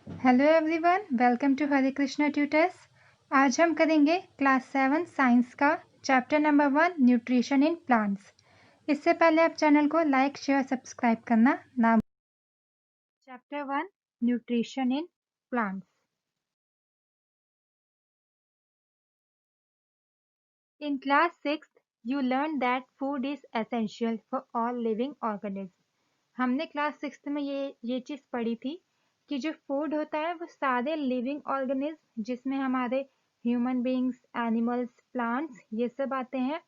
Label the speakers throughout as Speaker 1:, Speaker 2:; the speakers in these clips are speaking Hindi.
Speaker 1: Hello everyone, welcome to Hare Krishna tutors. आज हम करेंगे क्लास 7 साइंस का chapter number 1 nutrition in plants. इससे पहले आप चैनल को लाइक शेयर सब्सक्राइब करना ना भूलें। Chapter 1 nutrition in plants. In class 6 you learn that food is essential for all living organism. हमने क्लास 6 में ये चीज़ पढ़ी थी कि जो फूड होता है वो सारे लिविंग ऑर्गेनिज्म जिसमें हमारे ह्यूमन बींग्स, एनिमल्स, प्लांट्स ये सब आते हैं,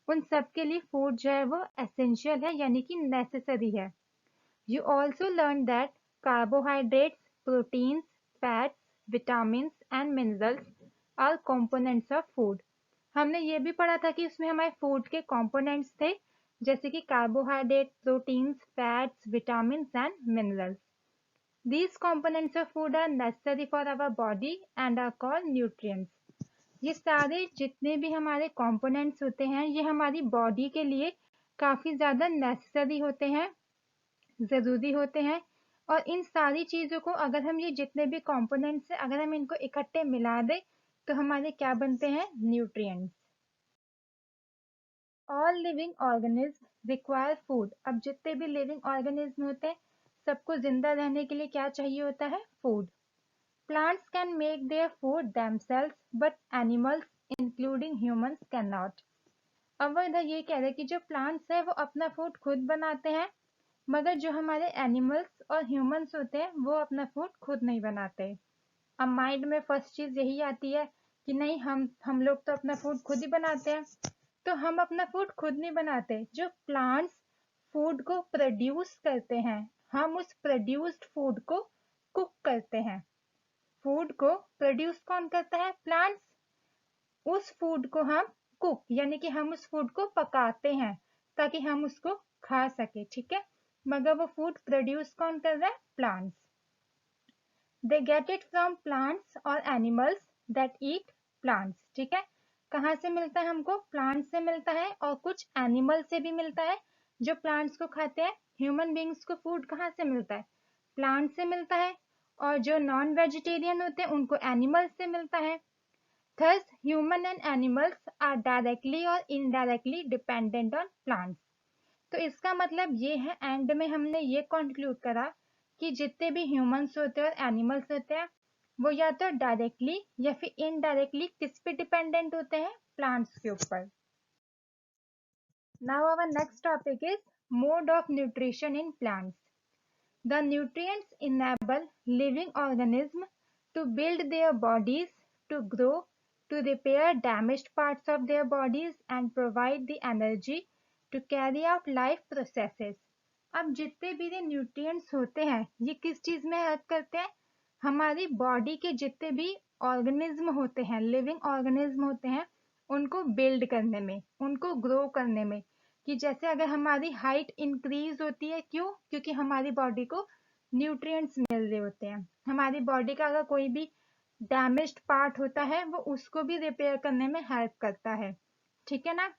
Speaker 1: उन सब के लिए फूड जो है वो एसेंशियल है यानी कि नेसेसरी है। You also learn that carbohydrates, proteins, fats, vitamin and minerals are components of food. हमने ये भी पढ़ा था कि उसमें हमारे फूड के कंपोनेंट्स थे, जैसे कि carbohydrate, proteins, fats, vitamin and minerals. These components of food are necessary for our body and are called nutrients। ये सारे जितने भी हमारे कंपोनेंट्स होते हैं ये हमारी बॉडी के लिए काफ़ी ज़्यादा नेसेसरी होते हैं, ज़रूरी होते हैं। और इन सारी चीज़ों को अगर हम ये जितने भी कंपोनेंट्स हैं अगर हम इनको इकट्ठे मिला दें तो हमारे क्या बनते हैं? Nutrients. All living organism require food. अब जितने भी लिविंग ऑर्गेनिज्म होते हैं सबको जिंदा रहने के लिए क्या चाहिए होता है? Food. Plants can make their food themselves but animals including humans can not. अब वो इधर ये कह रहे हैं कि जो प्लांट्स है वो अपना फूड खुद बनाते हैं, मगर जो हमारे एनिमल्स और ह्यूमंस होते हैं वो अपना फूड खुद नहीं बनाते। अब माइंड में फर्स्ट चीज यही आती है कि नहीं, हम लोग तो अपना फूड खुद ही बनाते हैं। तो हम अपना फूड खुद नहीं बनाते, जो प्लांट्स फूड को प्रोड्यूस करते हैं हम उस प्रोड्यूस्ड फूड को कुक करते हैं। फूड को प्रोड्यूस कौन करता है? प्लांट्स। उस फूड को हम कुक यानी कि हम उस फूड को पकाते हैं ताकि हम उसको खा सके, ठीक है। मगर वो फूड प्रोड्यूस कौन कर रहा है? Plants. They get it from plants और एनिमल्स दैट ईट प्लांट्स, ठीक है। कहाँ से मिलता है हमको? प्लांट्स से मिलता है और कुछ एनिमल से भी मिलता है जो प्लांट्स को खाते हैं। ह्यूमन बींग्स को फूड कहाँ से मिलता है? प्लांट से मिलता है। और जो नॉन वेजिटेरियन होते हैं उनको एनिमल्स से मिलता है। Thus, human and animals are directly or indirectly dependent on plants। तो इसका मतलब ये है, एंड में हमने ये कंक्लूड करा कि जितने भी ह्यूमंस होते हैं और एनिमल्स होते हैं वो या तो डायरेक्टली या फिर इनडायरेक्टली किस पे डिपेंडेंट होते हैं? प्लांट्स के ऊपर। Now our next topic is mode of nutrition in plants. The nutrients enable living organisms to build their bodies, to grow, to repair damaged parts of their bodies and provide the energy to carry out life processes। अब जितने भी ये न्यूट्रिएंट्स होते हैं ये किस चीज में हेल्प करते हैं? हमारी बॉडी के जितने भी ऑर्गेनिज्म होते हैं, लिविंग ऑर्गेनिज्म होते हैं, उनको बिल्ड करने में, उनको ग्रो करने में। कि जैसे अगर हमारी हाइट इंक्रीज होती है, क्यों? क्योंकि हमारी बॉडी को न्यूट्रिएंट्स मिल रहे होते हैं। हमारी बॉडी का अगर कोई भी डैमेज्ड पार्ट होता है वो उसको भी रिपेयर करने में हेल्प करता है, ठीक है ना।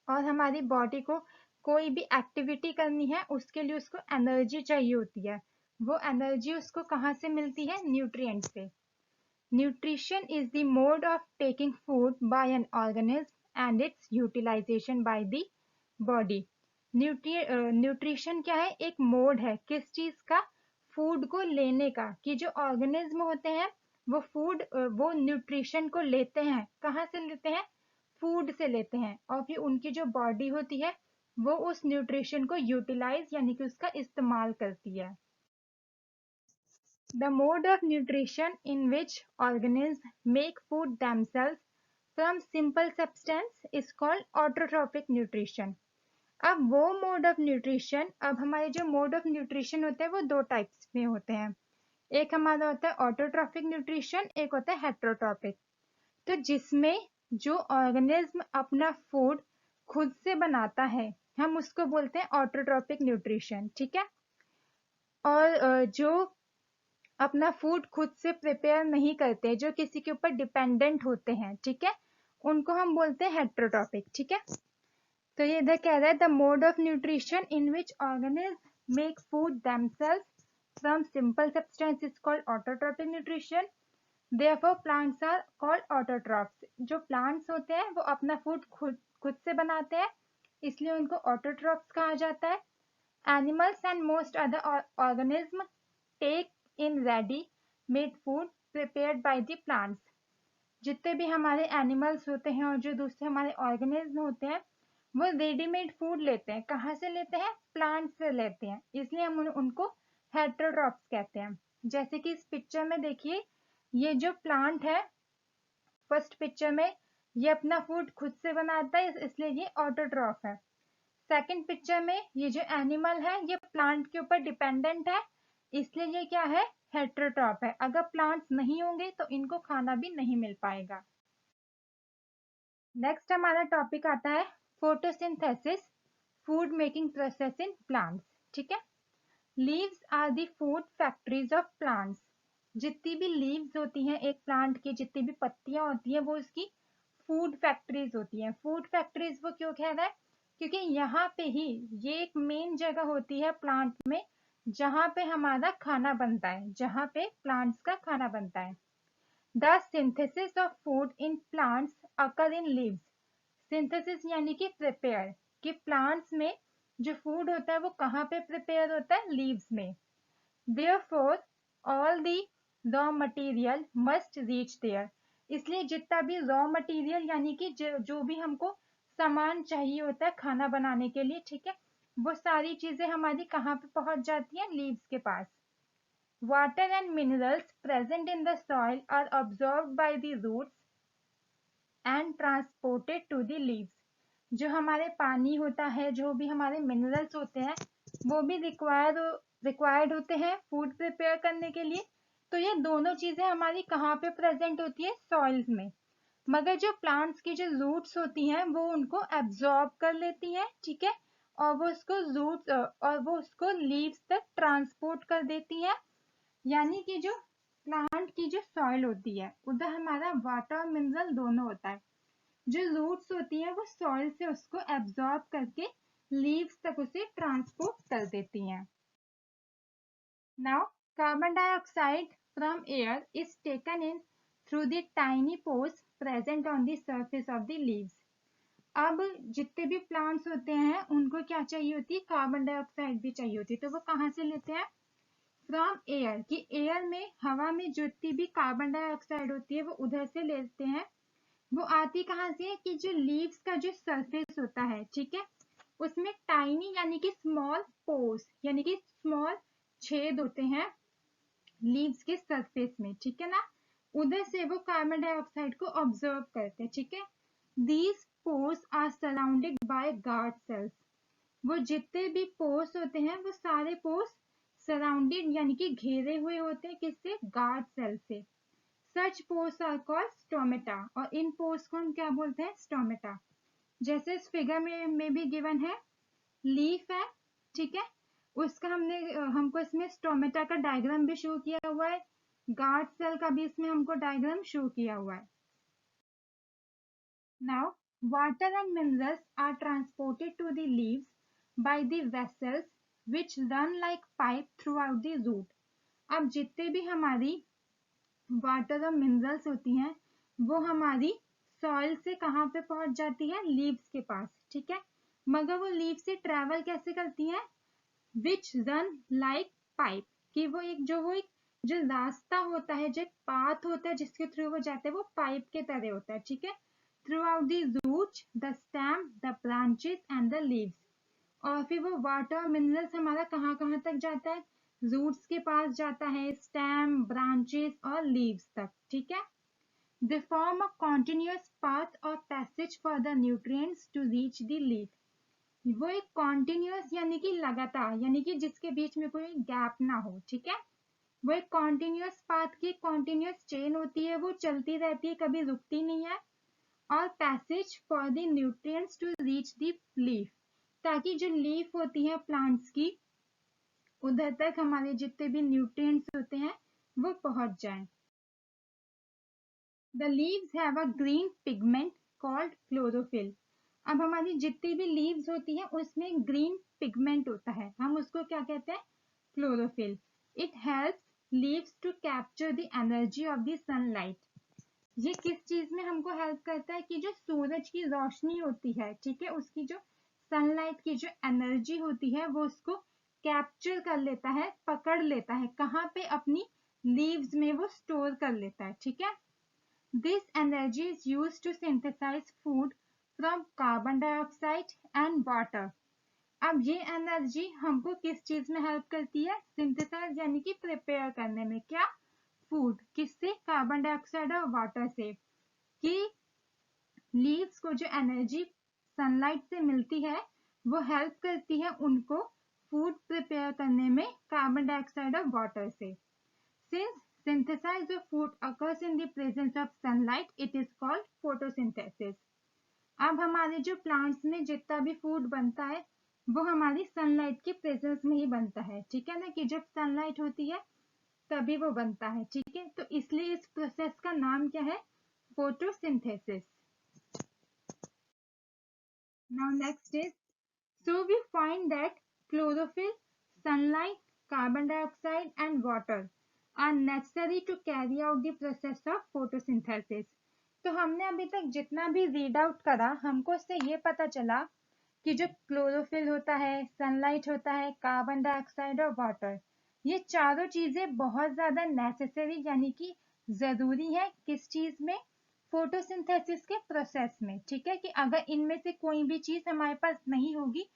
Speaker 1: और हमारी बॉडी को कोई भी एक्टिविटी करनी है उसके लिए उसको एनर्जी चाहिए होती है। वो एनर्जी उसको कहाँ से मिलती है? न्यूट्रिएंट से। Nutrition is the mode of taking food by an organism and its utilisation by the body. Nutrition क्या है? एक मोड है किस चीज का? फूड को लेने का। कि जो ऑर्गेनिज्म होते हैं वो फूड, वो न्यूट्रिशन को लेते हैं। कहाँ से लेते हैं? फूड से लेते हैं। और फिर उनकी जो बॉडी होती है वो उस न्यूट्रिशन को यूटिलाइज यानी कि उसका इस्तेमाल करती है। The mode of nutrition in which organisms make food themselves from simple substance is called autotrophic nutrition। अब वो मोड ऑफ न्यूट्रिशन, अब हमारे जो मोड ऑफ न्यूट्रिशन होते हैं वो दो टाइप्स में होते हैं। एक हमारा होता है ऑटोट्रॉफिक न्यूट्रिशन, एक होता है हेट्रोट्रॉफिक। तो जिसमें जो ऑर्गेनिज्म अपना फूड खुद से बनाता है हम उसको बोलते हैं ऑटोट्रॉफिक न्यूट्रिशन, ठीक है। और जो अपना फूड खुद से प्रिपेयर नहीं करते, जो किसी के ऊपर डिपेंडेंट होते हैं, ठीक है, उनको हम बोलते हैं हेट्रोट्रॉफिक, ठीक है। तो ये इधर कह रहा है the mode of nutrition in which organism make food themselves from simple substance is called autotrophic nutrition. Therefore plants are called autotrophs. जो plants होते हैं वो अपना food खुद से बनाते हैं, इसलिए उनको autotrophs कहा जाता है. Animals and most other organisms take in ready made food prepared by the plants. जितने भी हमारे एनिमल्स होते हैं और जो दूसरे हमारे ऑर्गेनिज्म होते हैं वो रेडीमेड फूड लेते हैं. कहाँ से लेते हैं? प्लांट से लेते हैं, इसलिए हम उनको हेटेरोट्रॉप्स कहते हैं. जैसे कि इस पिक्चर में देखिए, ये जो प्लांट है फर्स्ट पिक्चर में, ये अपना फूड खुद से बनाता है, इसलिए ये ऑटोट्रॉफ है. सेकंड पिक्चर में ये जो एनिमल है ये प्लांट के ऊपर डिपेंडेंट है, इसलिए ये क्या है? हेटेरोट्रॉफ है. अगर प्लांट्स नहीं होंगे तो इनको खाना भी नहीं मिल पाएगा. नेक्स्ट हमारा टॉपिक आता है photosynthesis, food making process in plants. ठीक है. Leaves are the food factories of plants. जितनी भी लीव्स होती हैं एक प्लांट की, जितनी भी पत्तियां होती हैं वो उसकी फूड फैक्ट्रीज होती हैं. फूड फैक्ट्रीज वो क्यों कह रहा है? क्योंकि यहाँ पे ही ये एक मेन जगह होती है प्लांट में जहाँ पे हमारा खाना बनता है, जहाँ पे प्लांट्स का खाना बनता है. The synthesis of food in plants occur in leaves. Synthesis यानी कि प्रिपेयर, कि प्लांट्स में जो फूड होता है वो कहाँ पे प्रिपेयर होता है? लीव्स में. Therefore, all the raw material must reach there. इसलिए जितना भी रॉ मटेरियल यानी कि जो भी हमको सामान चाहिए होता है खाना बनाने के लिए, ठीक है, वो सारी चीजें हमारी कहाँ पे पहुंच जाती हैं? लीव्स के पास. Water and minerals present in the soil are absorbed by the roots and transported to the leaves. जो हमारे पानी होता है, जो भी हमारे मिनरल्स होते हैं वो भी रिक्वायर्ड होते हैं फूड प्रिपेयर करने के लिए. तो ये दोनों चीजें हमारी कहाँ पे प्रेजेंट होती है? सॉइल्स में. मगर जो प्लांट्स की जो रूट्स होती हैं वो उनको एब्जॉर्ब कर लेती हैं, ठीक है, और वो उसको लीव्स तक ट्रांसपोर्ट कर देती हैं. यानी कि जो प्लांट की जो सॉइल होती है उधर हमारा वाटर और मिनरल दोनों होता है. जो रूट्स होती है वो सॉइल से उसको एब्जॉर्ब करके लीव्स तक उसे ट्रांसपोर्ट कर देती हैं. Now carbon dioxide from air is taken in through the tiny pores present on the surface of the leaves. अब जितने भी प्लांट्स होते हैं उनको क्या चाहिए होती है? कार्बन डाइऑक्साइड भी चाहिए होती है. तो वो कहाँ से लेते हैं? फ्रॉम एयर, कि एयर में, हवा में जितनी भी कार्बन डाइऑक्साइड होती है वो उधर से लेते हैं. वो आती कहाँ से है? कि जो लीव्स का जो सरफेस होता है, ठीक है, उसमें टाइनी यानी कि स्मॉल पोर्स यानी कि स्मॉल छेद होते हैं लीव्स के सरफेस में, ठीक है ना, उधर से वो कार्बन डाइऑक्साइड को ऑब्जर्व करते हैं. ठीक है. These pores are surrounded by guard cells. वो जितने भी पोर्स होते हैं वो सारे पोर्स सराउंडेड यानी कि घेरे हुए होते हैं किससे? गार्ड सेल से. सच पोर्स आर कॉल्ड स्टोमेटा. और इन पोर्स को हम क्या बोलते हैं? स्टोमेटा. जैसे इस फिगर में भी गिवन है, लीफ है, ठीक है, उसका हमको इसमें स्टोमेटा का डायग्राम भी शो किया हुआ है, गार्ड सेल का भी इसमें हमको डायग्राम शो किया हुआ है. Now water and minerals are transported to the leaves by the vessels which run like pipe throughout the root. अब जितने भी हमारी वाटर और मिनरल्स होती हैं वो हमारी सॉइल से कहाँ पे पहुंच जाती है? लीव्स के पास, ठीक है, मगर वो लीव से ट्रेवल कैसे करती हैं? विच रन लाइक पाइप, कि वो एक जो रास्ता होता है, जो पाथ होता है जिसके थ्रू वो जाते हैं वो पाइप के तरह होता है, ठीक है, throughout the roots, the stem, the branches and the leaves. और फिर वो वाटर और मिनरल्स हमारा कहाँ कहाँ तक जाता है? रूट्स के पास जाता है, स्टेम, ब्रांचेस और लीव्स तक, ठीक है. They form a continuous path और passage for the nutrients to reach the leaf. वो एक कॉन्टिन्यूअस यानी कि लगातार, यानी कि जिसके बीच में कोई गैप ना हो, ठीक है, वो एक कॉन्टिन्यूअस पाथ की कॉन्टिन्यूअस चेन होती है, वो चलती रहती है, कभी रुकती नहीं है. और passage for the nutrients to reach the leaf, ताकि जो लीफ होती है प्लांट्स की उधर तक हमारे जितने भी न्यूट्रिएंट्स होते हैं वो पहुंच जाएं. The leaves have a green pigment called chlorophyll. अब हमारी जितनी भी लीव्स होती हैं उसमें ग्रीन पिगमेंट होता है, हम उसको क्या कहते हैं? Chlorophyll. It helps leaves to capture the energy of the sunlight. ये किस चीज में हमको हेल्प करता है कि जो सूरज की रोशनी होती है, ठीक है, उसकी जो सनलाइट की जो एनर्जी होती है वो उसको कैप्चर कर लेता है, पकड़ लेता है, कहाँ पे, अपनी लीव्स में वो स्टोर कर लेता है, ठीक है। This energy is used to synthesise food from carbon dioxide and water. अब ये एनर्जी हमको किस चीज में हेल्प करती है? सिंथेसाइज यानी कि प्रिपेयर करने में। क्या? फूड। किससे? कार्बन डाइऑक्साइड और वाटर से। कि लीव्स को जो एनर्जी सनलाइट से मिलती है वो हेल्प करती है उनको फूड प्रिपेयर करने में कार्बन डाइऑक्साइड और वाटर से। Since synthesis of food occurs in the presence of sunlight, it is called photosynthesis. अब हमारे जो प्लांट्स में जितना भी फूड बनता है वो हमारी सनलाइट के प्रेजेंस में ही बनता है, ठीक है ना, कि जब सनलाइट होती है तभी वो बनता है, ठीक है। तो इसलिए इस प्रोसेस का नाम क्या है? Photosynthesis. Now next is, so we find that chlorophyll, sunlight, carbon dioxide and water are necessary to carry out the process of photosynthesis. तो हमने अभी तक जितना भी रीड आउट करा हमको इससे ये पता चला कि जो क्लोरोफिल होता है, सनलाइट होता है, कार्बन डाइऑक्साइड और वाटर, ये चारों चीजें बहुत ज्यादा नेसेसरी यानी कि जरूरी है किस चीज में? फोटोसिंथेसिस के प्रोसेस में, ठीक है। कि अगर इनमें से कोई भी चीज हमारे पास नहीं होगी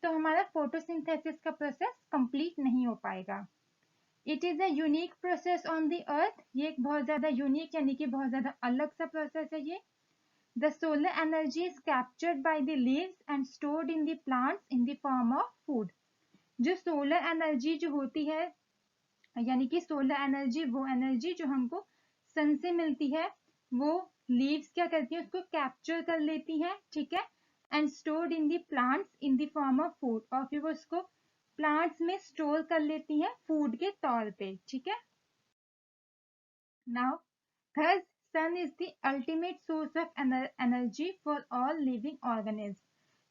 Speaker 1: तो हमारा फोटोसिंथेसिस का प्रोसेस कंप्लीट नहीं हो पाएगा। It is a unique process on the earth. ये एक बहुत ज्यादा यूनिक यानी कि बहुत ज्यादा अलग सा प्रोसेस है ये। The solar energy is captured by the leaves and stored in the plants in the form of food. जो सोलर एनर्जी जो होती है यानी कि सोलर एनर्जी, वो एनर्जी जो हमको सन से मिलती है, वो लीव्स क्या करती है? उसको कैप्चर कर लेती है, ठीक है, and stored in the plants in the form of food, और फिर वो उसको प्लांट्स में स्टोर कर लेती है फूड के तौर पे, ठीक है। Now thus sun is the ultimate source of energy for all living organisms.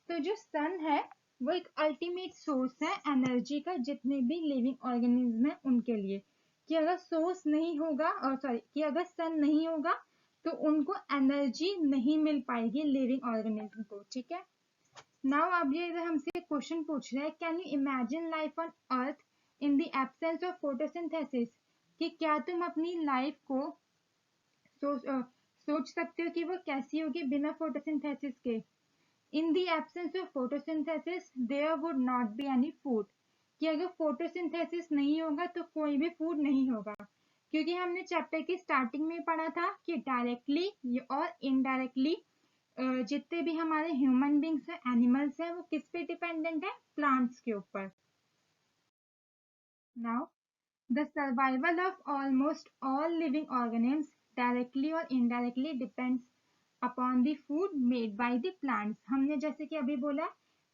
Speaker 1: तो जो सन है वो एक अल्टीमेट सोर्स है एनर्जी का जितने भी लिविंग ऑर्गेनिज्म है उनके लिए। कि अगर सोर्स नहीं होगा, और सॉरी, कि अगर सन नहीं होगा तो उनको एनर्जी नहीं मिल पाएगी लिविंग ऑर्गेनिज्म को, ठीक है। नाउ अब ये हमसे क्वेश्चन पूछ रहा है, can you imagine life on earth in the absence of photosynthesis? कि क्या तुम अपनी लाइफ को सोच सकते हो कि वो कैसी होगी बिना फोटोसिंथेसिस के? In the absence of photosynthesis there would not be any food. कि अगर फोटोसिंथेसिस नहीं होगा तो कोई भी फूड नहीं होगा। क्योंकि हमने चैप्टर की स्टार्टिंग में पढ़ा था कि डायरेक्टली और इनडायरेक्टली जितने भी हमारे ह्यूमन बींग्स है, एनिमल्स है, वो किस पे डिपेंडेंट है? प्लांट्स के ऊपर। Now the survival of almost all living organisms directly और indirectly depends upon the food made by the plants. हमने जैसे कि अभी बोला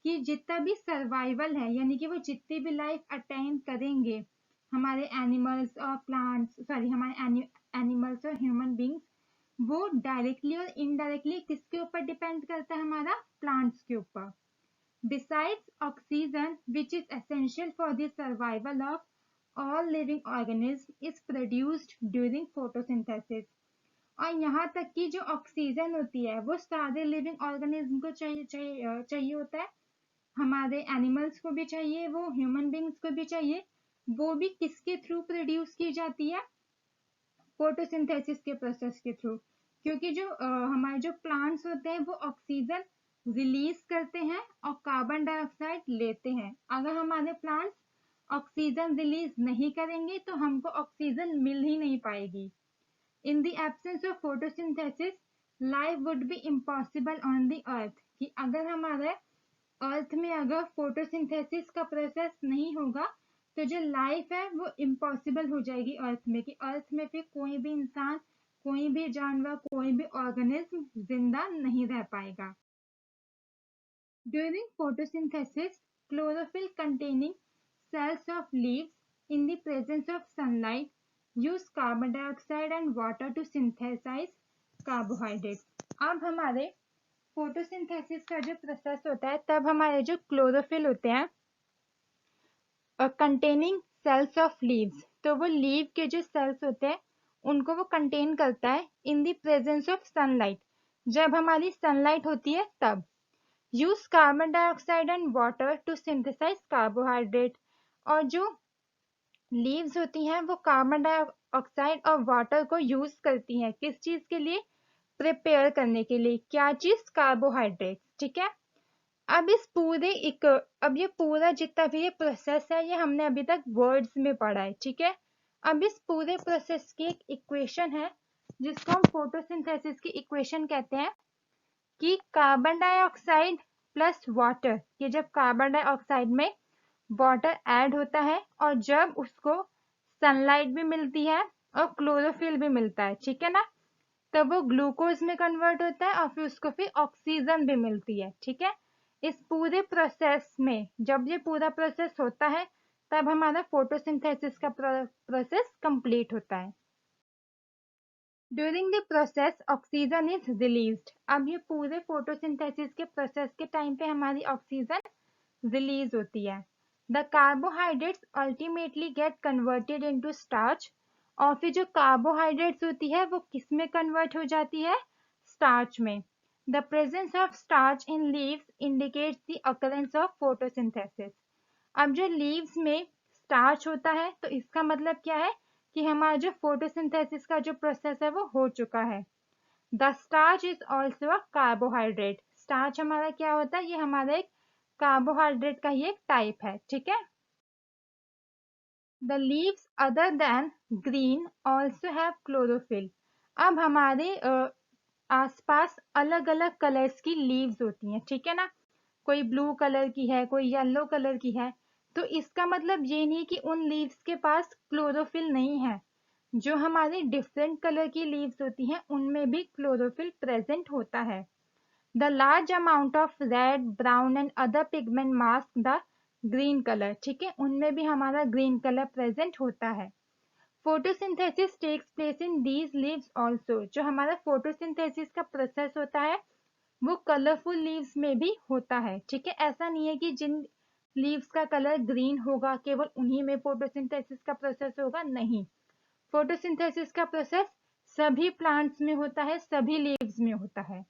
Speaker 1: कि जितना भी सर्वाइवल है यानी कि वो जितनी भी लाइफ अटेंड करेंगे हमारे एनिमल्स और प्लांट्स, सॉरी, हमारे एनिमल्स और ह्यूमन बींग्स, वो डायरेक्टली और इनडायरेक्टली किसके ऊपर डिपेंड करता है? हमारा प्लांट्स के ऊपर। Besides oxygen, which is essential for the survival of all living organisms, is produced during photosynthesis. और यहाँ तक कि जो ऑक्सीजन होती है वो सारे लिविंग ऑर्गेनिज्म को चाहिए होता है। हमारे एनिमल्स को भी चाहिए, वो ह्यूमन बींग्स को भी चाहिए। वो भी किसके थ्रू प्रोड्यूस की जाती है? फोटोसिंथेसिस के प्रोसेस के थ्रू। क्योंकि जो हमारे जो प्लांट्स होते हैं वो ऑक्सीजन रिलीज करते हैं और कार्बन डाइऑक्साइड लेते हैं। अगर हमारे प्लांट्स ऑक्सीजन रिलीज नहीं करेंगे तो हमको ऑक्सीजन मिल ही नहीं पाएगी। इन the absence of photosynthesis life would be impossible on the earth. कि अगर हमारे अर्थ में अगर फोटोसिंथेसिस का प्रोसेस नहीं होगा तो जो लाइफ है वो इम्पॉसिबल हो जाएगी अर्थ में। कि अर्थ में फिर कोई भी इंसान, कोई भी जानवर, कोई भी ऑर्गेनिज्म जिंदा नहीं रह पाएगा। During photosynthesis chlorophyll containing cells of leaves in the presence of sunlight use carbon dioxide and water to synthesize carbohydrates. अब हमारे फोटोसिंथेसिस का जो प्रोसेस होता है तब हमारे जो क्लोरोफिल होते हैं कंटेनिंग सेल्स ऑफ लीव्स, तो वो लीव के जो सेल्स होते हैं उनको वो कंटेन करता है in the presence of sunlight, जब हमारी सनलाइट होती है तब। Use carbon dioxide and water to synthesise carbohydrate, और जो लीव्स होती हैं वो कार्बन डाइऑक्साइड और वाटर को यूज करती हैं किस चीज के लिए, प्रिपेयर करने के लिए, क्या चीज, कार्बोहाइड्रेट। ठीक है। अब ये पूरा जितना भी ये प्रोसेस है ये हमने अभी तक वर्ड्स में पढ़ा है। ठीक है। अब इस पूरे प्रोसेस की एक इक्वेशन है जिसको हम फोटोसिंथेसिस की इक्वेशन कहते हैं, कि कार्बन डाइऑक्साइड प्लस वाटर, ये जब कार्बन डाइऑक्साइड में वाटर ऐड होता है और जब उसको सनलाइट भी मिलती है और क्लोरोफिल भी मिलता है, ठीक है ना, तब वो ग्लूकोज में कन्वर्ट होता है और फिर उसको फिर ऑक्सीजन भी मिलती है। ठीक है। इस पूरे प्रोसेस में जब ये पूरा प्रोसेस होता है तब हमारा फोटोसिंथेसिस का प्रोसेस कंप्लीट होता है। During the process oxygen is released, अब ये पूरे फोटोसिंथेसिस के प्रोसेस के टाइम पे हमारी ऑक्सीजन रिलीज होती है। The carbohydrates ultimately get converted into starch, और फिर जो कार्बोहाइड्रेट्स होती है वो किस में कन्वर्ट हो जाती है, स्टार्च में। The presence of starch in leaves indicates the occurrence of photosynthesis, अब जो लीव्स में स्टार्च होता है तो इसका मतलब क्या है कि हमारा जो फोटोसिंथेसिस का जो प्रोसेस है वो हो चुका है। The starch is also a carbohydrate, starch हमारा क्या होता है, ये हमारा एक कार्बोहाइड्रेट का ही एक टाइप है। ठीक है। The leaves other than green also have chlorophyll, अब हमारे आसपास अलग अलग कलर्स की लीव्स होती हैं। ठीक है ना, कोई ब्लू कलर की है, कोई येलो कलर की है, तो इसका मतलब ये नहीं कि उन लीव्स के पास क्लोरोफिल नहीं है। जो हमारी डिफरेंट कलर की लीव्स होती हैं उनमें भी क्लोरोफिल प्रेजेंट होता है। The large amount of red, brown and other pigment mask the green colour, ठीक है, उनमें भी हमारा ग्रीन कलर प्रेजेंट होता है। Photosynthesis takes place in these leaves also, जो हमारा फोटोसिंथेसिस का प्रोसेस होता है वो कलरफुल लीव्स में भी होता है। ठीक है, ऐसा नहीं है कि जिन लीव्स का कलर ग्रीन होगा केवल उन्हीं में फोटोसिंथेसिस का प्रोसेस होगा, नहीं, फोटोसिंथेसिस का प्रोसेस सभी प्लांट्स में होता है, सभी लीव्स में होता है।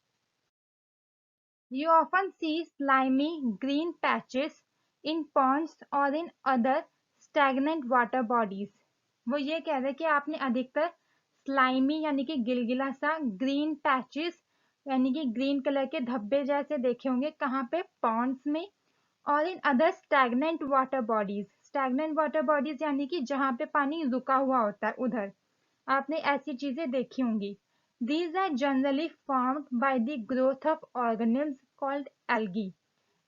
Speaker 1: You often see slimy green patches in ponds or in other stagnant water bodies. वो ये कह रहे हैं कि आपने अधिकतर स्लाइमी यानी कि गिलगिला सा ग्रीन पैचेस यानी कि ग्रीन कलर के धब्बे जैसे देखे होंगे, कहाँ पे, पॉन्ड्स में, और in other stagnant water bodies, stagnant water bodies यानी कि जहाँ पे पानी रुका हुआ होता है उधर आपने ऐसी चीजें देखी होंगी। These are generally formed by the growth of organisms called algae.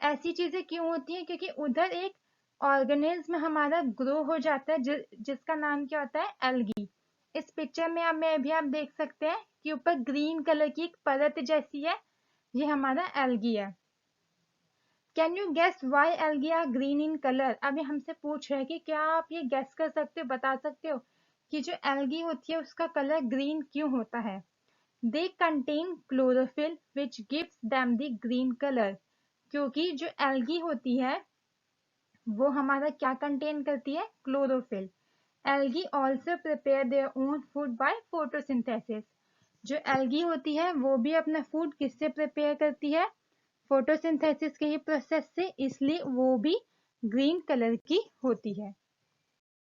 Speaker 1: ऐसी चीजें क्यों होती हैं, क्योंकि उधर एक ऑर्गेनिज्म हमारा ग्रो हो जाता है जिसका नाम क्या होता है, एल्गी। इस पिक्चर में आप देख सकते हैं कि ऊपर ग्रीन कलर की एक परत जैसी है, ये हमारा एल्गी है। Can you guess why algae are green in colour, अभी हमसे पूछ रहे हैं कि क्या आप ये गेस कर सकते हो, बता सकते हो कि जो एल्गी होती है उसका कलर ग्रीन क्यों होता है। They contain chlorophyll which gives them the green colour, क्योंकि जो एल्गी होती है वो हमारा क्या कंटेन करती है, chlorophyll. Algae also prepare their own food by photosynthesis, जो एल्गी होती है वो भी अपना फूड किससे प्रिपेयर करती है, फोटोसिंथेसिस के ही प्रोसेस से, इसलिए वो भी ग्रीन कलर की होती है।